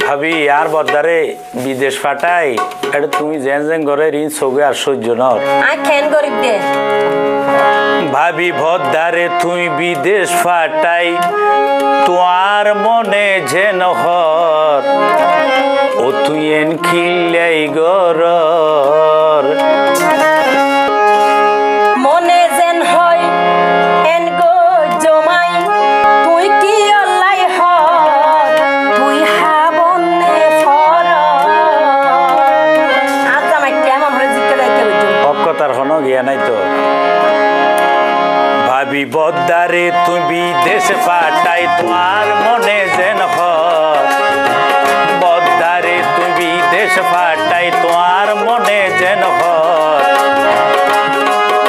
ভাবি আর বদারে বিদেশ পাঠাই এটা তুমি জেন জেন করে ঋণ সবে আর সহ্য নর ভাবি ভদ্দারে তুমি বিদেশ পাঠাই তোমার মনে যেন হর ও তুই এন খিলাই গর মনে যেন হয় এন গো জমাই তুই কি অল্লাই হ তুই হাবনে ফর আজ আমায় কেমন হয়ে জিজ্ঞে দেখতে হইতো অকতার হন গিয়া নাই তো ভাবি বদারে তুই বিদেশ পাঠাই তোমার মনে যেন হর বদারে তুই বিদেশ পাঠাই তোমার মনে যেন হর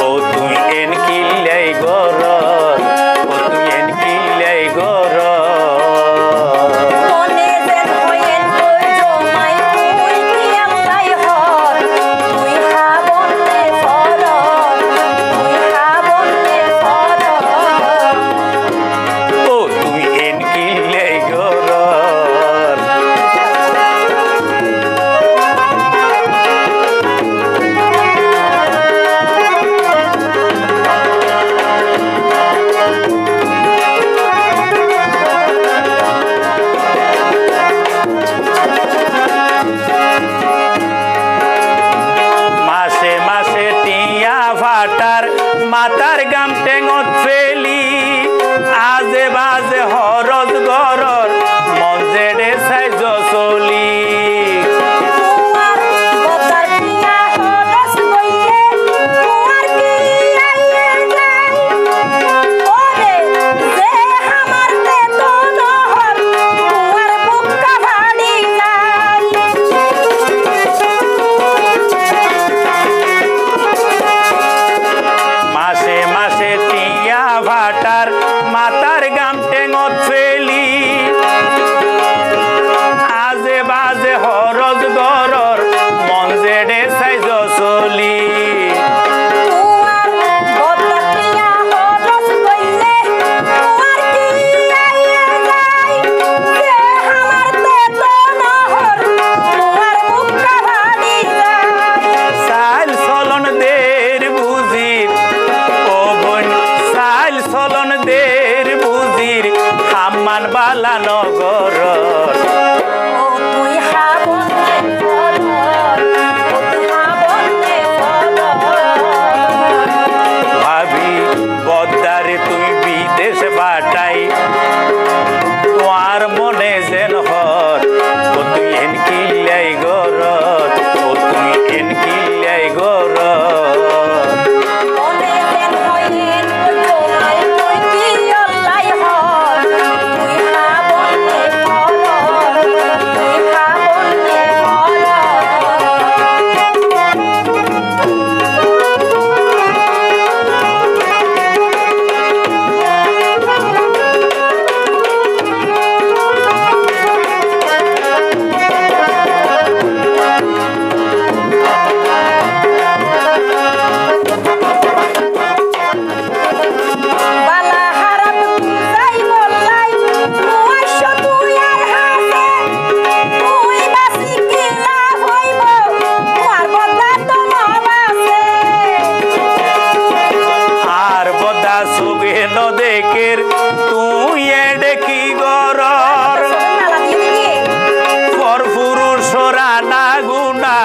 ও তুই এন কিলাই গর ও তুই এন কিলাই গর মনে যেন হয় এন গো জমাই তুই কি অল্লাই হ তুই হাবনে ফর তুই হাবনে ফর ও তুই এন কিলাই গর মাসে মাসে টিয়া ফাটার মাতার গাম টেঙত ফেলি আজে বাজে হরজ গরর মন জেডে সাইজ চলি তোমার বদার পিয়া হরস গইয়ে তোমার কি আইয়ে যায় ওরে যে আমার তে তো নহর তোমার বুকা ভাড়ি যায় মাসে মাসে টিয়া ফাটার মাতার গাম টেঙত ফেলি আজে বাজে হরজ গরর মন জেডে সাইজ চলি তোমার বদার পিয়া হরস গইলে তোমার কি আইয়ে যায় যে আমার তে তো নহর তোমার বুকা ভাড়ি যায় সাইল চলন দের বুঝির ও বোন সাইল চলন দের বুঝির হাম্মান বালা নগর ও তুই হাবনে ফর ও তুই হাবনে ফর ভাবি বদারে তুমি বিদেশ পাঠাই তোমার মনে যেন হর ও তুই এন কিলাই গর ও তুই এন কিলাই গর মনে যেন হয় এন গো জমাই তুই কি অল্লাই হ তুই হাবনে ফর তুই হাবনে ফর বালা হারাত যাই বললাই মুয়াশ তুই আর হাসে তুই বাসি কি লাভ হইব তোমার বদা তো নবাসে আর বদা সুগে ন দেখের তুই এডে কি গরর নালা দিয়ে দিয়ে পর পুরুষ রানা গুনা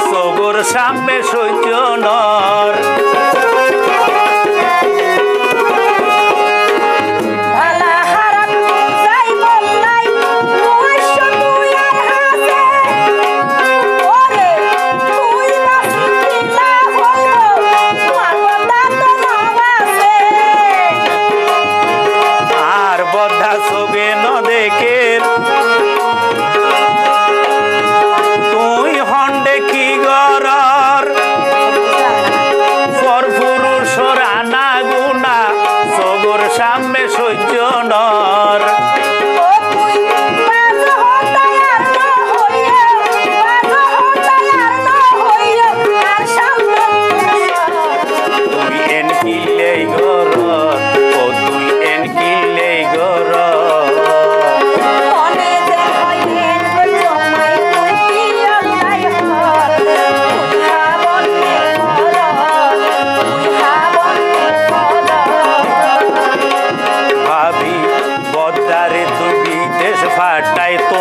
সগর সামনে সহ্য নর বালা হারাত যাই বললাই মুয়াশ তুই আর হাসে ওরে তুই বাসি কি লাভ হইব তোমার বদা তো নবাসে আর বদা সুগে ন দেখের তুই হন্ডে কি গরর তো